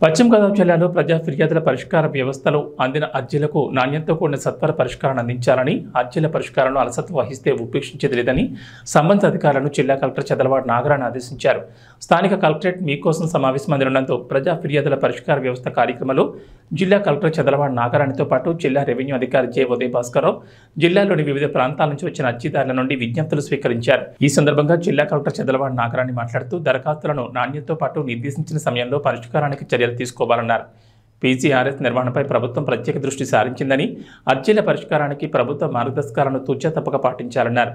పశ్చిమ గోదావరి జిల్లాలో ప్రజా ఫిర్యాదుల పరిష్కార వ్యవస్థలో అందిన అర్జీలకు నాణ్యతతో కూడిన సత్వర పరిష్కారాన్ని అందించాలని, అర్జీల పరిష్కారంలో అలసత్వం వహిస్తే ఉపేక్షించేది లేదని సంబంధిత అధికారులను జిల్లా కలెక్టర్ చదలవాడ నాగరాణి ఆదేశించారు. స్థానిక కలెక్టరేట్ మీకోసం సమావేశ మందిరంలో ప్రజా ఫిర్యాదుల పరిష్కార వ్యవస్థ కార్యక్రమంలో జిల్లా కలెక్టర్ చదలవాడ నాగరాణితో పాటు జిల్లా రెవెన్యూ అధికారి జె ఉదయ్ భాస్కరరావు జిల్లాలోని వివిధ ప్రాంతాల నుంచి వచ్చిన అర్జీదారుల నుండి విజ్ఞప్తులు స్వీకరించారు. ఈ సందర్భంగా జిల్లా కలెక్టర్ చదలవాడ నాగరాణి మాట్లాడుతూ దరఖాస్తులను నాణ్యతతో పాటు నిర్దేశించిన సమయంలో పరిష్కారానికి చర్యలు తీసుకోవాలన్నారు. పీజీఆర్ఎస్ నిర్వహణపై ప్రభుత్వం ప్రత్యేక దృష్టి సారించిందని, అర్జీల పరిష్కారానికి ప్రభుత్వ మార్గదర్శకాలను తూచా తప్పక పాటించాలన్నారు.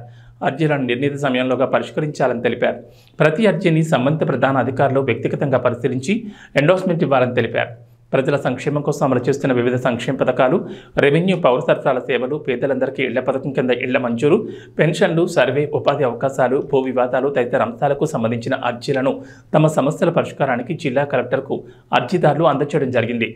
అర్జీలను నిర్ణీత సమయంలోగా పరిష్కరించాలని తెలిపారు. ప్రతి అర్జీని సంబంధిత ప్రధాన అధికారులు వ్యక్తిగతంగా పరిశీలించి ఎండోర్స్మెంట్ ఇవ్వాలని తెలిపారు. ప్రజల సంక్షేమం కోసం అమలు చేస్తున్న వివిధ సంక్షేమ పథకాలు, రెవెన్యూ, పౌర సరఫరాల సేవలు, పేదలందరికీ ఇళ్ల పథకం కింద ఇళ్ల మంజూరు, పెన్షన్లు, సర్వే, ఉపాధి అవకాశాలు, భూ వివాదాలు తదితర అంశాలకు సంబంధించిన అర్జీలను తమ సమస్యల పరిష్కారానికి జిల్లా కలెక్టర్కు అర్జీదారులు అందజేయడం జరిగింది.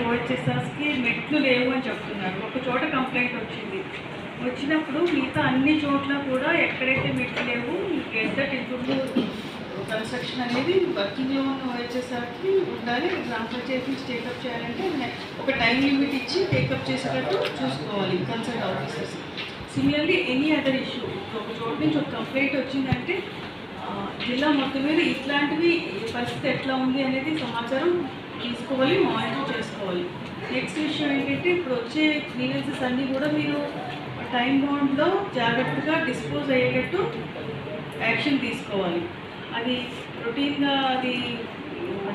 ఓహెచ్ఎస్ఆర్స్కి మెట్లు లేవు అని చెప్తున్నారు. ఒక చోట కంప్లైంట్ వచ్చినప్పుడు మిగతా అన్ని చోట్ల కూడా ఎక్కడైతే మెట్లు లేవు గెట్ ఇంప్రూవ్ కన్స్ట్రక్షన్ అనేది వర్కింగ్లో ఉన్న ఓహెచ్ఎస్ఆర్కి ఉండాలి. గ్రామ పంచాయతీ నుంచి టేకప్ చేయాలంటే ఒక టైం లిమిట్ ఇచ్చి టేకప్ చేసేటట్టు చూసుకోవాలి concern officers. Similarly any other issue, ఒక చోట నుంచి ఒక కంప్లైంట్ వచ్చిందంటే జిల్లా మొత్తం మీద ఇట్లాంటివి పరిస్థితి ఎట్లా ఉంది అనేది సమాచారం తీసుకోవాలి, మానిటర్ చేసుకోవాలి. నెక్స్ట్ విషయం ఏంటంటే ఇప్పుడు వచ్చే గ్రీవెన్సెస్ అన్నీ కూడా మీరు టైం బౌండ్లో జాగ్రత్తగా డిస్పోజ్ అయ్యేటట్టు యాక్షన్ తీసుకోవాలి. అది రొటీన్గా అది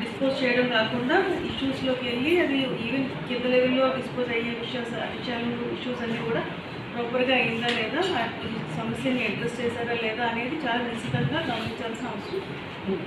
డిస్పోజ్ చేయడం కాకుండా ఇష్యూస్లోకి వెళ్ళి అది ఈవెన్ కింద లెవెల్లో డిస్పోజ్ అయ్యే ఇష్యూస్ అన్నీ కూడా ప్రాపర్గా అయిందా లేదా, సమస్యని అడ్రస్ చేశారా లేదా అనేది చాలా నిశ్చితంగా గమనించాల్సిన అవసరం ఉంది.